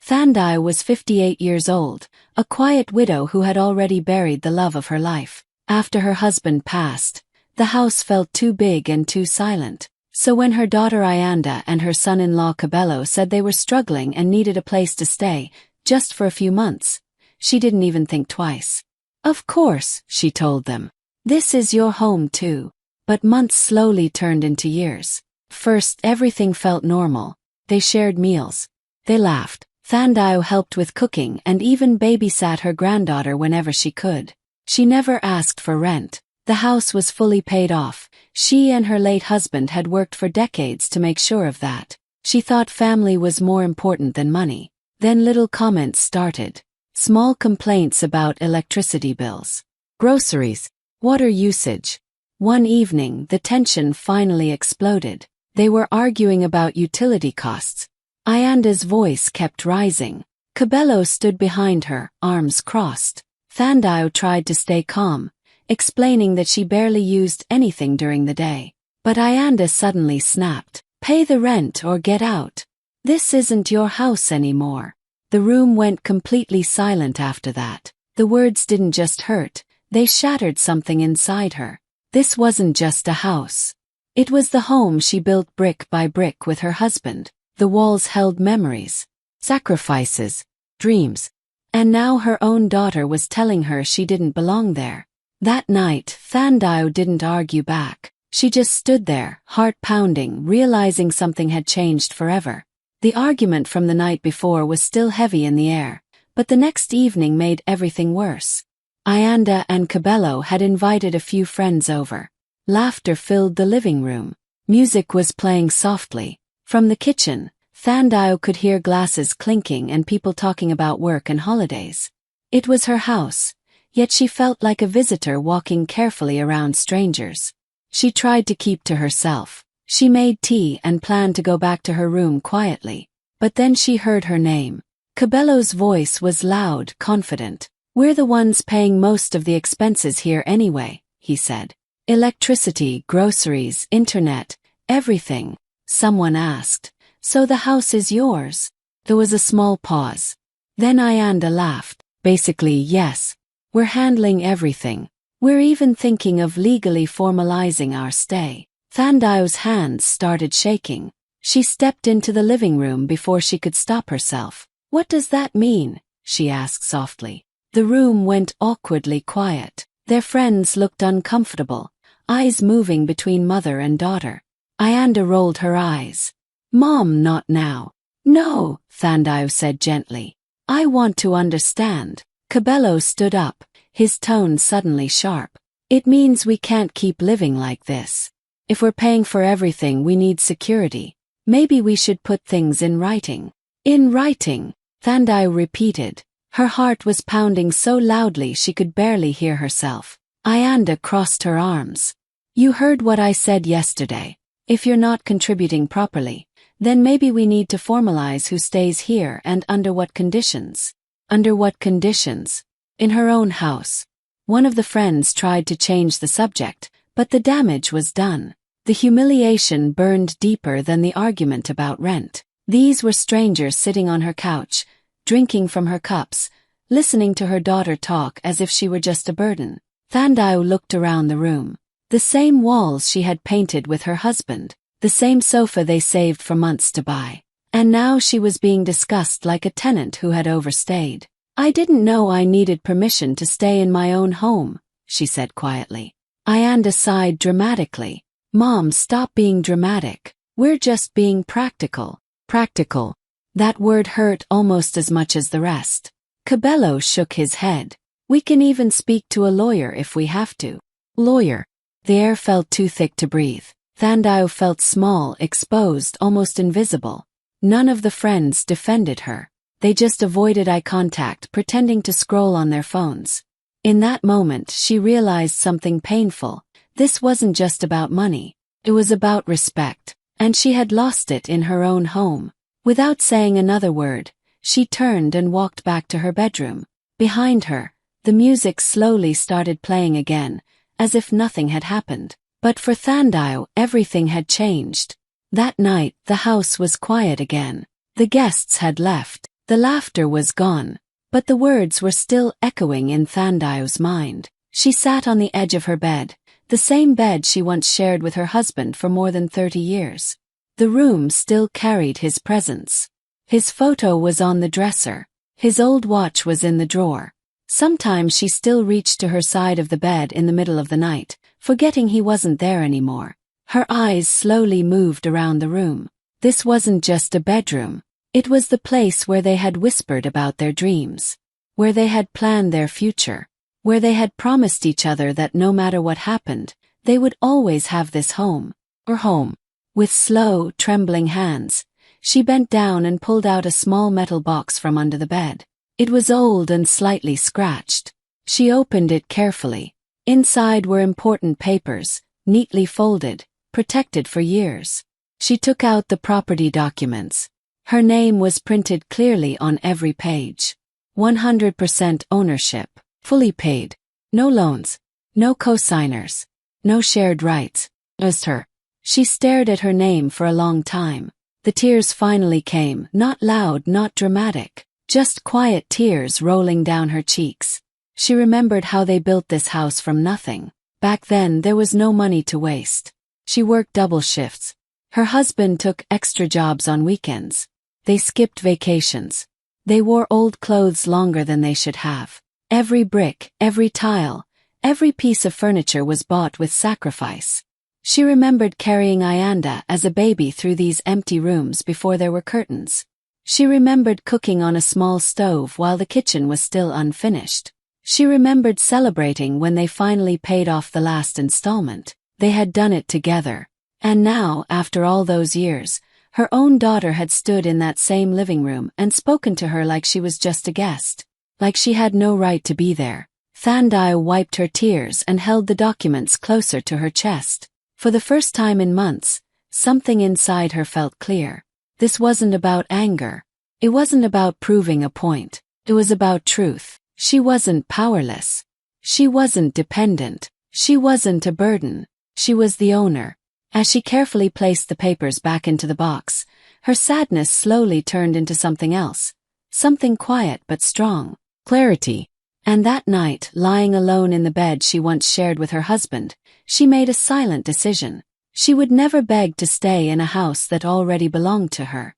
Thandai was 58 years old, a quiet widow who had already buried the love of her life. After her husband passed, the house felt too big and too silent. So when her daughter Ayanda and her son-in-law Cabello said they were struggling and needed a place to stay, just for a few months, she didn't even think twice. Of course, she told them. This is your home too. But months slowly turned into years. First, everything felt normal. They shared meals. They laughed. Thandai helped with cooking and even babysat her granddaughter whenever she could. She never asked for rent. The house was fully paid off. She and her late husband had worked for decades to make sure of that. She thought family was more important than money. Then little comments started. Small complaints about electricity bills, groceries, water usage. One evening, the tension finally exploded. They were arguing about utility costs. Ayanda's voice kept rising. Cabello stood behind her, arms crossed. Thandai tried to stay calm, explaining that she barely used anything during the day. But Ayanda suddenly snapped. Pay the rent or get out. This isn't your house anymore. The room went completely silent after that. The words didn't just hurt, they shattered something inside her. This wasn't just a house. It was the home she built brick by brick with her husband. The walls held memories, sacrifices, dreams. And now her own daughter was telling her she didn't belong there. That night, Thandai didn't argue back. She just stood there, heart pounding, realizing something had changed forever. The argument from the night before was still heavy in the air, but the next evening made everything worse. Ayanda and Cabello had invited a few friends over. Laughter filled the living room. Music was playing softly. From the kitchen, Thandai could hear glasses clinking and people talking about work and holidays. It was her house, yet she felt like a visitor walking carefully around strangers. She tried to keep to herself. She made tea and planned to go back to her room quietly. But then she heard her name. Cabello's voice was loud, confident. We're the ones paying most of the expenses here anyway, he said. Electricity, groceries, internet, everything. Someone asked. So the house is yours? There was a small pause. Then Ayanda laughed. Basically, yes. We're handling everything. We're even thinking of legally formalizing our stay. Thandai's hands started shaking. She stepped into the living room before she could stop herself. What does that mean? She asked softly. The room went awkwardly quiet. Their friends looked uncomfortable, eyes moving between mother and daughter. Ayanda rolled her eyes. Mom, not now. No, Thandai said gently. I want to understand. Cabello stood up, his tone suddenly sharp. It means we can't keep living like this. If we're paying for everything, we need security. Maybe we should put things in writing. In writing, Thandai repeated. Her heart was pounding so loudly she could barely hear herself. Ayanda crossed her arms. You heard what I said yesterday. If you're not contributing properly, then maybe we need to formalize who stays here and under what conditions. Under what conditions? In her own house. One of the friends tried to change the subject, but the damage was done. The humiliation burned deeper than the argument about rent. These were strangers sitting on her couch, drinking from her cups, listening to her daughter talk as if she were just a burden. Thandai looked around the room. The same walls she had painted with her husband, the same sofa they saved for months to buy. And now she was being discussed like a tenant who had overstayed. I didn't know I needed permission to stay in my own home, she said quietly. Ayanda sighed dramatically. Mom, stop being dramatic. We're just being practical. Practical. That word hurt almost as much as the rest. Cabello shook his head. We can even speak to a lawyer if we have to. Lawyer. The air felt too thick to breathe. Thandai felt small, exposed, almost invisible. None of the friends defended her. They just avoided eye contact, pretending to scroll on their phones. In that moment, she realized something painful. This wasn't just about money. It was about respect. And she had lost it in her own home. Without saying another word, she turned and walked back to her bedroom. Behind her, the music slowly started playing again, as if nothing had happened. But for Thandai, everything had changed. That night, the house was quiet again. The guests had left. The laughter was gone, but the words were still echoing in Thandai's mind. She sat on the edge of her bed, the same bed she once shared with her husband for more than 30 years. The room still carried his presence. His photo was on the dresser. His old watch was in the drawer. Sometimes she still reached to her side of the bed in the middle of the night, forgetting he wasn't there anymore. Her eyes slowly moved around the room. This wasn't just a bedroom. It was the place where they had whispered about their dreams, where they had planned their future, where they had promised each other that no matter what happened, they would always have this home. With slow, trembling hands, she bent down and pulled out a small metal box from under the bed. It was old and slightly scratched. She opened it carefully. Inside were important papers, neatly folded, protected for years. She took out the property documents. Her name was printed clearly on every page. 100% ownership, fully paid. No loans, no co-signers, no shared rights. Just her. She stared at her name for a long time. The tears finally came, not loud, not dramatic, just quiet tears rolling down her cheeks. She remembered how they built this house from nothing. Back then there was no money to waste. She worked double shifts. Her husband took extra jobs on weekends. They skipped vacations. They wore old clothes longer than they should have. Every brick, every tile, every piece of furniture was bought with sacrifice. She remembered carrying Ayanda as a baby through these empty rooms before there were curtains. She remembered cooking on a small stove while the kitchen was still unfinished. She remembered celebrating when they finally paid off the last installment. They had done it together. And now, after all those years, her own daughter had stood in that same living room and spoken to her like she was just a guest. Like she had no right to be there. Thandai wiped her tears and held the documents closer to her chest. For the first time in months, something inside her felt clear. This wasn't about anger. It wasn't about proving a point. It was about truth. She wasn't powerless. She wasn't dependent. She wasn't a burden. She was the owner. As she carefully placed the papers back into the box, her sadness slowly turned into something else. Something quiet but strong. Clarity. And that night, lying alone in the bed she once shared with her husband, she made a silent decision. She would never beg to stay in a house that already belonged to her.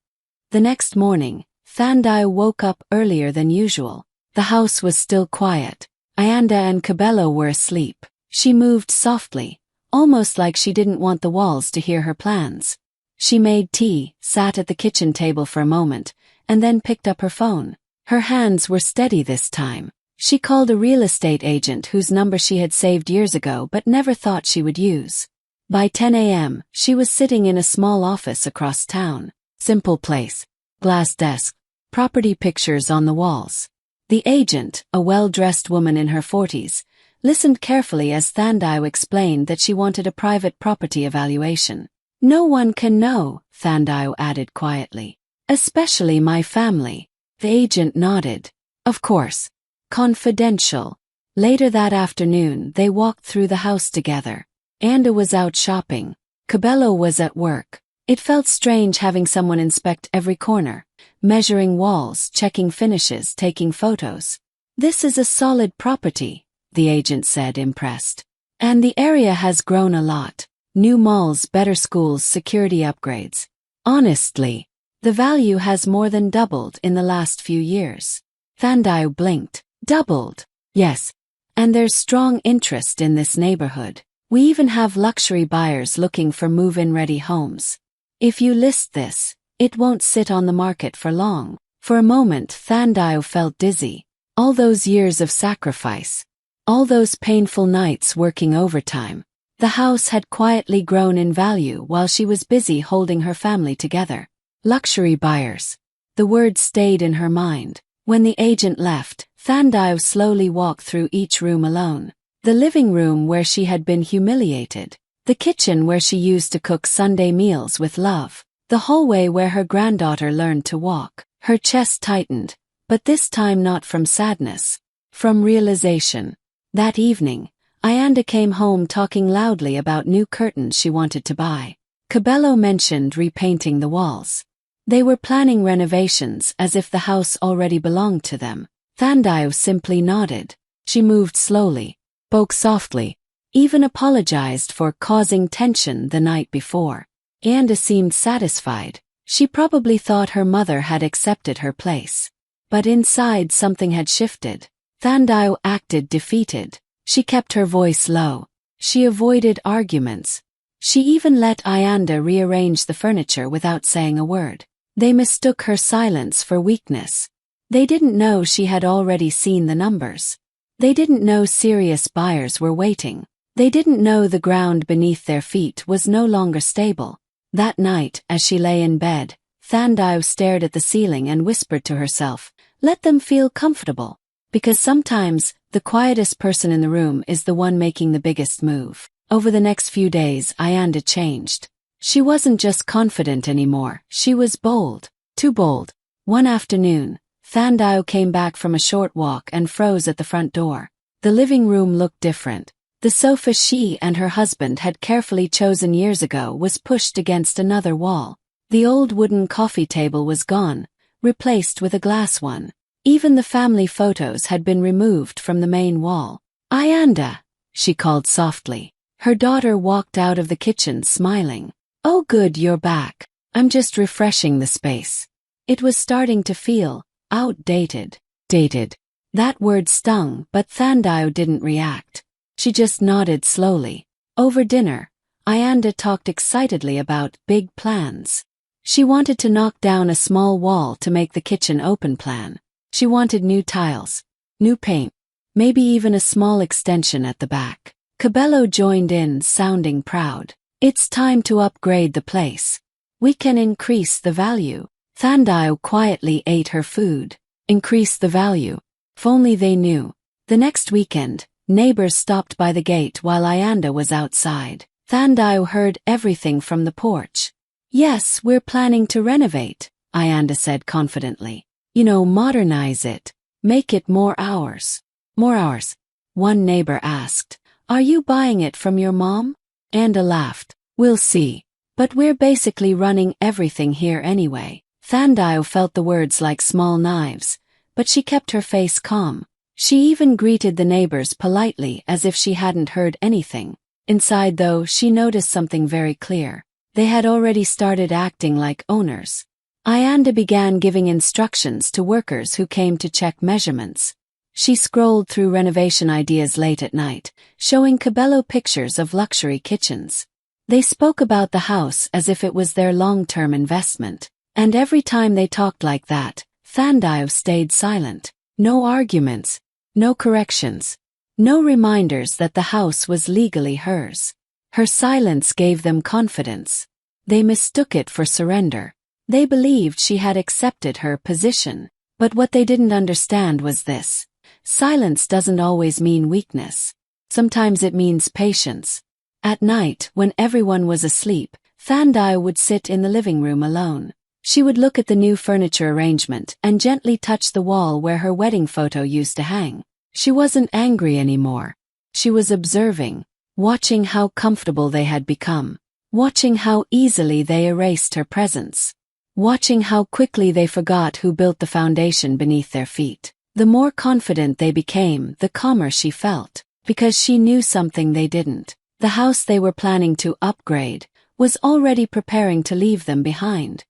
The next morning, Thandai woke up earlier than usual. The house was still quiet. Ayanda and Cabello were asleep. She moved softly, almost like she didn't want the walls to hear her plans. She made tea, sat at the kitchen table for a moment, and then picked up her phone. Her hands were steady this time. She called a real estate agent whose number she had saved years ago but never thought she would use. By 10 a.m., she was sitting in a small office across town. Simple place. Glass desk. Property pictures on the walls. The agent, a well-dressed woman in her 40s, listened carefully as Thandai explained that she wanted a private property evaluation. No one can know, Thandai added quietly. Especially my family. The agent nodded. Of course. Confidential. Later that afternoon, they walked through the house together. Anda was out shopping. Cabello was at work. It felt strange having someone inspect every corner, measuring walls, checking finishes, taking photos. This is a solid property, the agent said, impressed. And the area has grown a lot. New malls, better schools, security upgrades. Honestly, the value has more than doubled in the last few years. Thandai blinked. Doubled. Yes. And there's strong interest in this neighborhood. We even have luxury buyers looking for move-in-ready homes. If you list this, it won't sit on the market for long. For a moment, Thandai felt dizzy. All those years of sacrifice. All those painful nights working overtime. The house had quietly grown in value while she was busy holding her family together. Luxury buyers. The word stayed in her mind. When the agent left, Thandai slowly walked through each room alone. The living room where she had been humiliated. The kitchen where she used to cook Sunday meals with love. The hallway where her granddaughter learned to walk. Her chest tightened, but this time not from sadness. From realization. That evening, Ayanda came home talking loudly about new curtains she wanted to buy. Cabello mentioned repainting the walls. They were planning renovations as if the house already belonged to them. Thandao simply nodded. She moved slowly, spoke softly, even apologized for causing tension the night before. Anda seemed satisfied. She probably thought her mother had accepted her place. But inside something had shifted. Thandao acted defeated. She kept her voice low. She avoided arguments. She even let Ayanda rearrange the furniture without saying a word. They mistook her silence for weakness. They didn't know she had already seen the numbers. They didn't know serious buyers were waiting. They didn't know the ground beneath their feet was no longer stable. That night, as she lay in bed, Thandao stared at the ceiling and whispered to herself, "Let them feel comfortable." Because sometimes, the quietest person in the room is the one making the biggest move. Over the next few days, Ayanda changed. She wasn't just confident anymore, she was bold. Too bold. One afternoon, Thandao came back from a short walk and froze at the front door. The living room looked different. The sofa she and her husband had carefully chosen years ago was pushed against another wall. The old wooden coffee table was gone, replaced with a glass one. Even the family photos had been removed from the main wall. "Ayanda," she called softly. Her daughter walked out of the kitchen smiling. "Oh good, you're back. I'm just refreshing the space." It was starting to feel outdated. Dated. That word stung, but Thandao didn't react. She just nodded slowly. Over dinner, Ayanda talked excitedly about big plans. She wanted to knock down a small wall to make the kitchen open plan. She wanted new tiles, new paint, maybe even a small extension at the back. Cabello joined in, sounding proud. "It's time to upgrade the place. We can increase the value." Thandao quietly ate her food. Increase the value. If only they knew. The next weekend, neighbors stopped by the gate while Ayanda was outside. Thandao heard everything from the porch. "Yes, we're planning to renovate," Ayanda said confidently. Modernize it. Make it more ours." "More ours?" one neighbor asked. "Are you buying it from your mom?" Anda laughed. "We'll see. But we're basically running everything here anyway." Thandao felt the words like small knives, but she kept her face calm. She even greeted the neighbors politely as if she hadn't heard anything. Inside though, she noticed something very clear. They had already started acting like owners. Ayanda began giving instructions to workers who came to check measurements. She scrolled through renovation ideas late at night, showing Cabello pictures of luxury kitchens. They spoke about the house as if it was their long-term investment. And every time they talked like that, Thandao stayed silent. No arguments, no corrections, no reminders that the house was legally hers. Her silence gave them confidence. They mistook it for surrender. They believed she had accepted her position. But what they didn't understand was this. Silence doesn't always mean weakness. Sometimes it means patience. At night, when everyone was asleep, Thandao would sit in the living room alone. She would look at the new furniture arrangement and gently touch the wall where her wedding photo used to hang. She wasn't angry anymore. She was observing, watching how comfortable they had become, watching how easily they erased her presence, watching how quickly they forgot who built the foundation beneath their feet. The more confident they became, the calmer she felt, because she knew something they didn't. The house they were planning to upgrade was already preparing to leave them behind.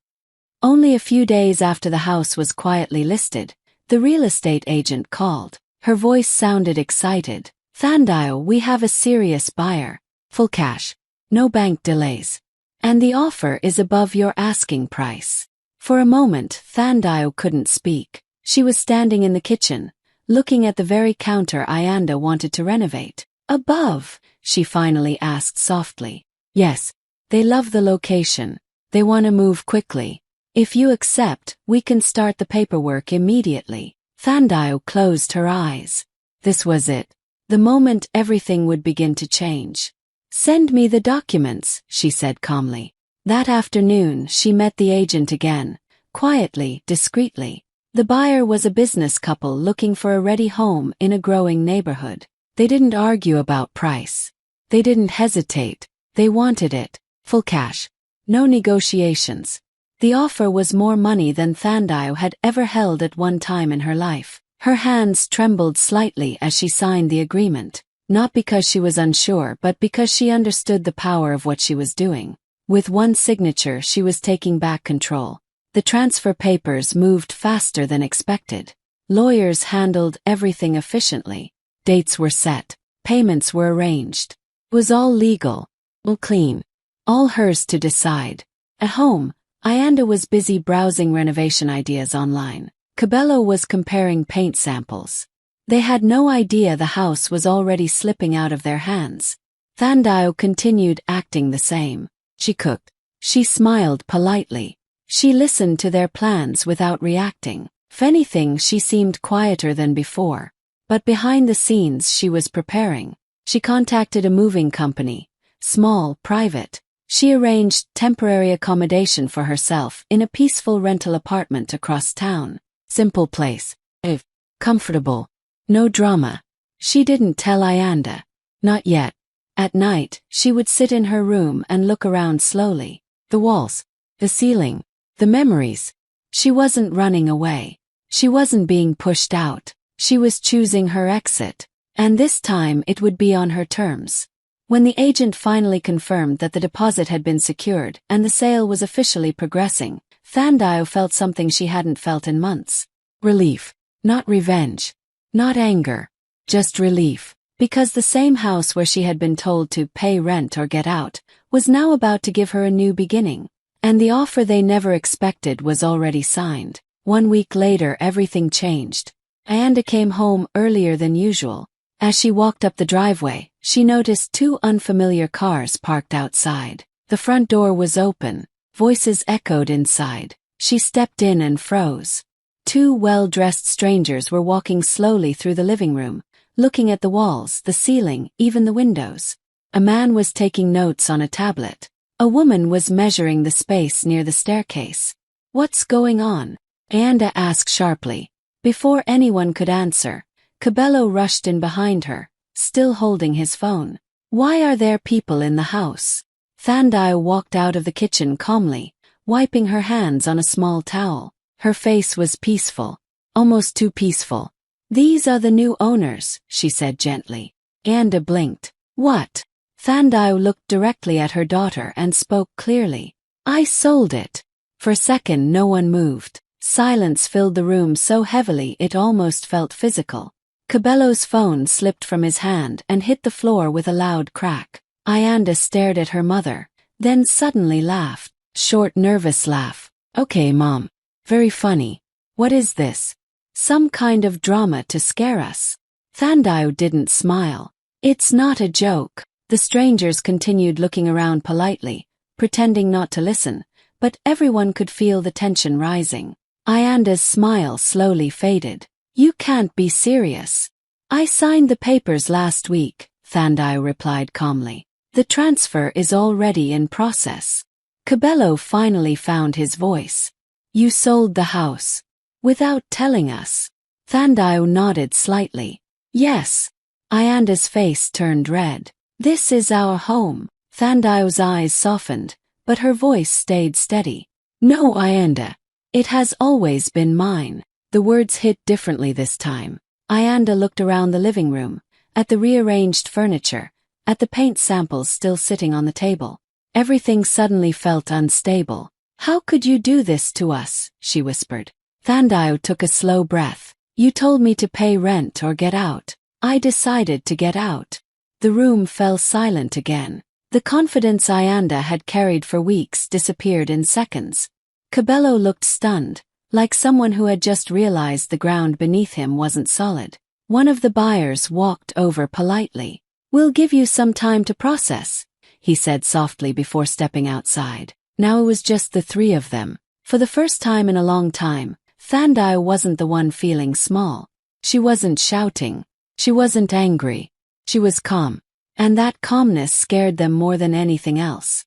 Only a few days after the house was quietly listed, the real estate agent called. Her voice sounded excited. "Thandao, we have a serious buyer. Full cash. No bank delays. And the offer is above your asking price." For a moment, Thandao couldn't speak. She was standing in the kitchen, looking at the very counter Ayanda wanted to renovate. "Above?" she finally asked softly. "Yes. They love the location. They want to move quickly. If you accept, we can start the paperwork immediately." Thandao closed her eyes. This was it. The moment everything would begin to change. "Send me the documents," she said calmly. That afternoon, she met the agent again, quietly, discreetly. The buyer was a business couple looking for a ready home in a growing neighborhood. They didn't argue about price. They didn't hesitate. They wanted it. Full cash. No negotiations. The offer was more money than Thandao had ever held at one time in her life. Her hands trembled slightly as she signed the agreement, not because she was unsure but because she understood the power of what she was doing. With one signature she was taking back control. The transfer papers moved faster than expected. Lawyers handled everything efficiently. Dates were set. Payments were arranged. It was all legal, all clean, all hers to decide. At home, Ayanda was busy browsing renovation ideas online. Cabello was comparing paint samples. They had no idea the house was already slipping out of their hands. Thandao continued acting the same. She cooked. She smiled politely. She listened to their plans without reacting. If anything, she seemed quieter than before. But behind the scenes she was preparing. She contacted a moving company. Small, private. She arranged temporary accommodation for herself in a peaceful rental apartment across town. Simple place. If comfortable. No drama. She didn't tell Ayanda. Not yet. At night, she would sit in her room and look around slowly. The walls. The ceiling. The memories. She wasn't running away. She wasn't being pushed out. She was choosing her exit. And this time it would be on her terms. When the agent finally confirmed that the deposit had been secured and the sale was officially progressing, Thandao felt something she hadn't felt in months. Relief. Not revenge. Not anger. Just relief. Because the same house where she had been told to pay rent or get out was now about to give her a new beginning. And the offer they never expected was already signed. 1 week later everything changed. Ayanda came home earlier than usual. As she walked up the driveway, she noticed 2 unfamiliar cars parked outside. The front door was open. Voices echoed inside. She stepped in and froze. 2 well-dressed strangers were walking slowly through the living room, looking at the walls, the ceiling, even the windows. A man was taking notes on a tablet. A woman was measuring the space near the staircase. "What's going on?" Ayanda asked sharply. Before anyone could answer, Cabello rushed in behind her, still holding his phone. "Why are there people in the house?" Thandao walked out of the kitchen calmly, wiping her hands on a small towel. Her face was peaceful, almost too peaceful. "These are the new owners," she said gently. Ayanda blinked. "What?" Thandao looked directly at her daughter and spoke clearly. "I sold it." For a second no one moved. Silence filled the room so heavily it almost felt physical. Cabello's phone slipped from his hand and hit the floor with a loud crack. Ayanda stared at her mother, then suddenly laughed. Short, nervous laugh. "Okay, Mom. Very funny. What is this? Some kind of drama to scare us?" Thandao didn't smile. "It's not a joke." The strangers continued looking around politely, pretending not to listen, but everyone could feel the tension rising. Ayanda's smile slowly faded. "You can't be serious." "I signed the papers last week," Thandao replied calmly. "The transfer is already in process." Cabello finally found his voice. "You sold the house. Without telling us?" Thandao nodded slightly. "Yes." Ayanda's face turned red. "This is our home." Thandao's eyes softened, but her voice stayed steady. "No, Ayanda. It has always been mine." The words hit differently this time. Ayanda looked around the living room, at the rearranged furniture, at the paint samples still sitting on the table. Everything suddenly felt unstable. "How could you do this to us?" she whispered. Thandao took a slow breath. "You told me to pay rent or get out. I decided to get out." The room fell silent again. The confidence Ayanda had carried for weeks disappeared in seconds. Cabello looked stunned, like someone who had just realized the ground beneath him wasn't solid. One of the buyers walked over politely. "We'll give you some time to process," he said softly before stepping outside. Now it was just the 3 of them. For the first time in a long time, Thandao wasn't the one feeling small. She wasn't shouting. She wasn't angry. She was calm. And that calmness scared them more than anything else.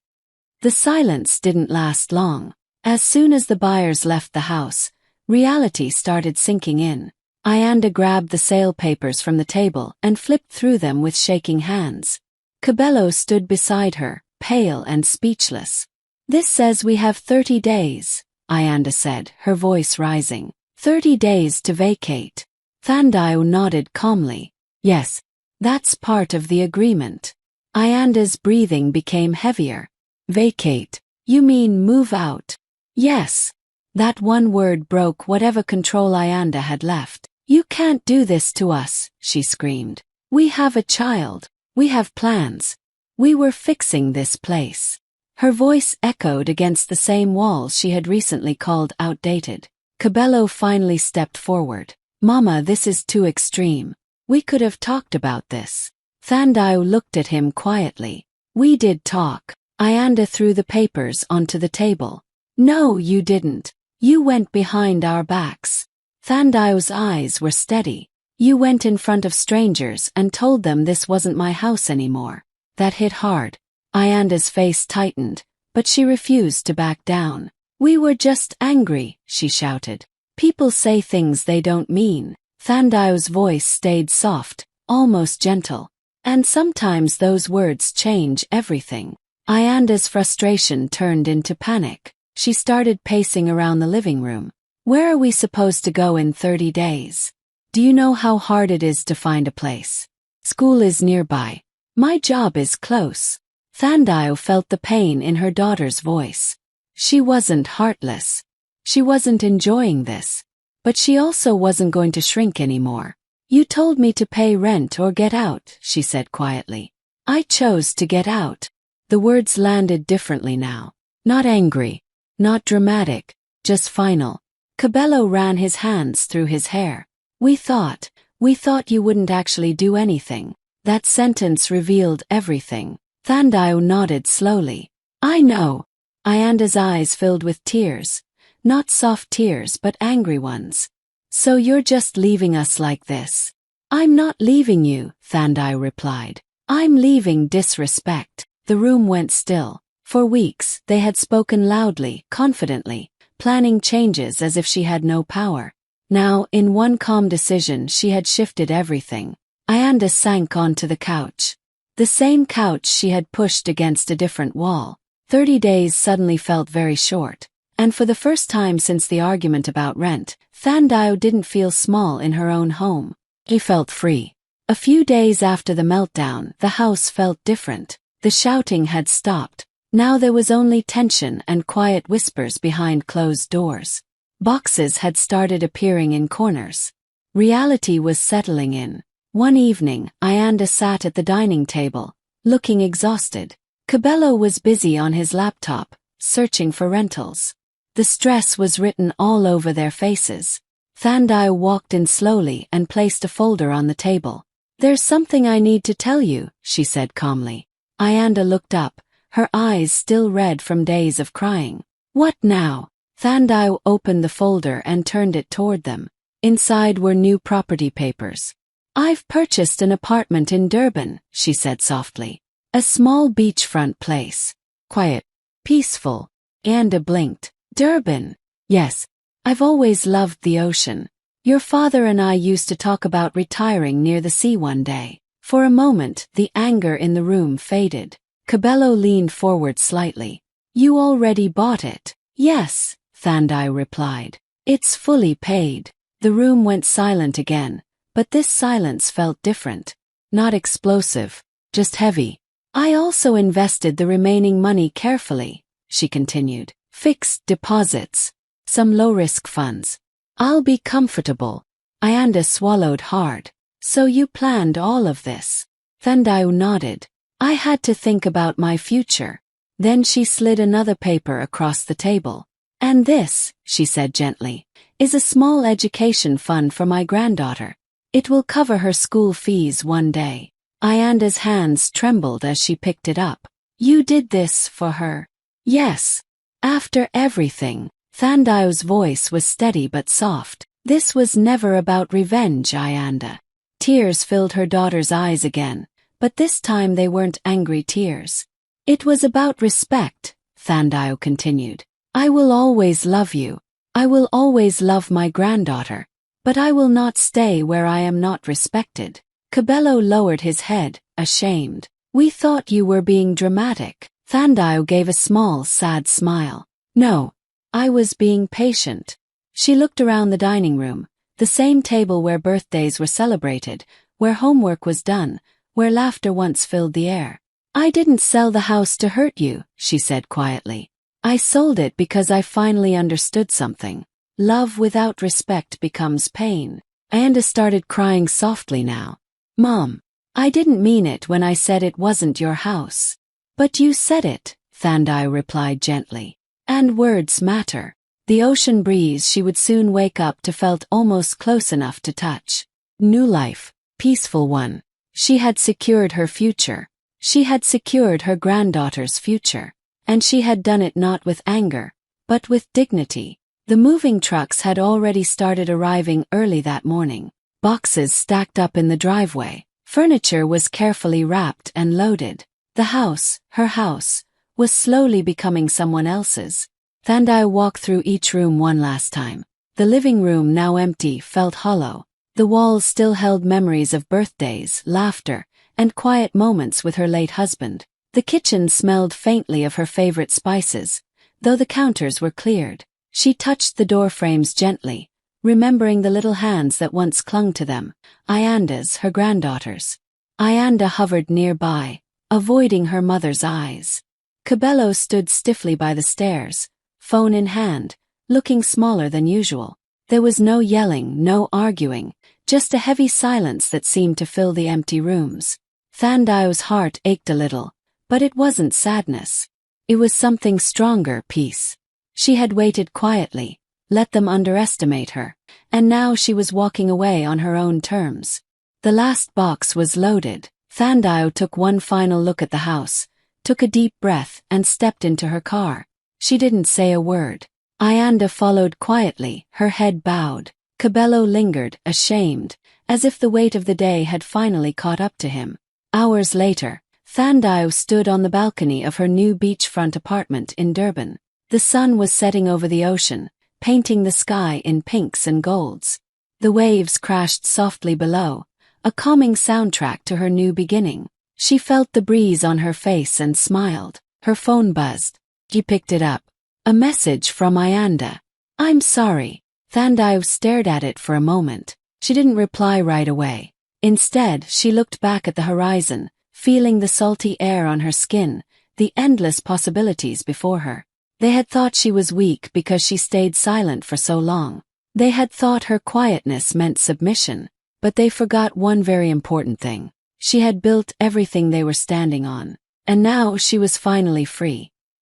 The silence didn't last long. As soon as the buyers left the house, reality started sinking in. Ayanda grabbed the sale papers from the table and flipped through them with shaking hands. Cabello stood beside her, pale and speechless. This says we have 30 days, Ayanda said, her voice rising. 30 days to vacate. Thandao nodded calmly. Yes, that's part of the agreement. Ayanda's breathing became heavier. Vacate. You mean move out? Yes. That one word broke whatever control Ayanda had left. You can't do this to us, she screamed. We have a child. We have plans. We were fixing this place. Her voice echoed against the same walls she had recently called outdated. Cabello finally stepped forward. Mama, this is too extreme. We could have talked about this. Thandao looked at him quietly. We did talk. Ayanda threw the papers onto the table. No, you didn't. You went behind our backs. Thandao's eyes were steady. You went in front of strangers and told them this wasn't my house anymore. That hit hard. Ayanda's face tightened, but she refused to back down. We were just angry, she shouted. People say things they don't mean. Thandao's voice stayed soft, almost gentle. And sometimes those words change everything. Ayanda's frustration turned into panic. She started pacing around the living room. Where are we supposed to go in 30 days? Do you know how hard it is to find a place? School is nearby. My job is close. Thandao felt the pain in her daughter's voice. She wasn't heartless. She wasn't enjoying this. But she also wasn't going to shrink anymore. You told me to pay rent or get out, she said quietly. I chose to get out. The words landed differently now. Not angry. Not dramatic. Just final. Cabello ran his hands through his hair. We thought you wouldn't actually do anything. That sentence revealed everything. Thandao nodded slowly. I know. Ayanda's eyes filled with tears. Not soft tears but angry ones. So you're just leaving us like this? I'm not leaving you, Thandao replied. I'm leaving disrespect. The room went still. For weeks, they had spoken loudly, confidently, planning changes as if she had no power. Now, in one calm decision, she had shifted everything. Ayanda sank onto the couch. The same couch she had pushed against a different wall. 30 days suddenly felt very short. And for the first time since the argument about rent, Thandao didn't feel small in her own home. He felt free. A few days after the meltdown, the house felt different. The shouting had stopped. Now there was only tension and quiet whispers behind closed doors. Boxes had started appearing in corners. Reality was settling in. One evening, Ayanda sat at the dining table, looking exhausted. Cabello was busy on his laptop, searching for rentals. The stress was written all over their faces. Thandao walked in slowly and placed a folder on the table. There's something I need to tell you, she said calmly. Ayanda looked up, her eyes still red from days of crying. What now? Thandao opened the folder and turned it toward them. Inside were new property papers. I've purchased an apartment in Durban, she said softly. A small beachfront place. Quiet. Peaceful. Ayanda blinked. Durban. Yes. I've always loved the ocean. Your father and I used to talk about retiring near the sea one day. For a moment, the anger in the room faded. Cabello leaned forward slightly. You already bought it? Yes, Thandai replied. It's fully paid. The room went silent again, but this silence felt different. Not explosive, just heavy. I also invested the remaining money carefully, she continued. Fixed deposits. Some low-risk funds. I'll be comfortable. Ayanda swallowed hard. So you planned all of this? Thandai nodded. I had to think about my future. Then she slid another paper across the table. And this, she said gently, is a small education fund for my granddaughter. It will cover her school fees one day. Ayanda's hands trembled as she picked it up. You did this for her? Yes. After everything. Thandai's voice was steady but soft. This was never about revenge, Ayanda. Tears filled her daughter's eyes again, but this time they weren't angry tears. It was about respect, Thandai continued. I will always love you. I will always love my granddaughter. But I will not stay where I am not respected. Cabello lowered his head, ashamed. We thought you were being dramatic, Thandao gave a small, sad smile. No. I was being patient. She looked around the dining room, the same table where birthdays were celebrated, where homework was done, where laughter once filled the air. I didn't sell the house to hurt you, she said quietly. I sold it because I finally understood something. Love without respect becomes pain. Amanda started crying softly now. Mom, I didn't mean it when I said it wasn't your house. But you said it, Thandai replied gently. And words matter. The ocean breeze she would soon wake up to felt almost close enough to touch. New life, peaceful one. She had secured her future. She had secured her granddaughter's future. And she had done it not with anger, but with dignity. The moving trucks had already started arriving early that morning. Boxes stacked up in the driveway. Furniture was carefully wrapped and loaded. The house, her house, was slowly becoming someone else's. Thandai walked through each room one last time. The living room, now empty, felt hollow. The walls still held memories of birthdays, laughter, and quiet moments with her late husband. The kitchen smelled faintly of her favorite spices, though the counters were cleared. She touched the door frames gently, remembering the little hands that once clung to them, Ayanda's, her granddaughter's. Ayanda hovered nearby, avoiding her mother's eyes. Cabello stood stiffly by the stairs, phone in hand, looking smaller than usual. There was no yelling, no arguing, just a heavy silence that seemed to fill the empty rooms. Thandai's heart ached a little, but it wasn't sadness. It was something stronger, peace. She had waited quietly, let them underestimate her, and now she was walking away on her own terms. The last box was loaded. Thandai took one final look at the house, took a deep breath, and stepped into her car. She didn't say a word. Ayanda followed quietly, her head bowed. Cabello lingered, ashamed, as if the weight of the day had finally caught up to him. Hours later, Thandai stood on the balcony of her new beachfront apartment in Durban. The sun was setting over the ocean, painting the sky in pinks and golds. The waves crashed softly below, a calming soundtrack to her new beginning. She felt the breeze on her face and smiled. Her phone buzzed. She picked it up. A message from Ayanda. I'm sorry. Thandai stared at it for a moment. She didn't reply right away. Instead, she looked back at the horizon, feeling the salty air on her skin, the endless possibilities before her. They had thought she was weak because she stayed silent for so long. They had thought her quietness meant submission, but they forgot one very important thing. She had built everything they were standing on, and now she was finally free.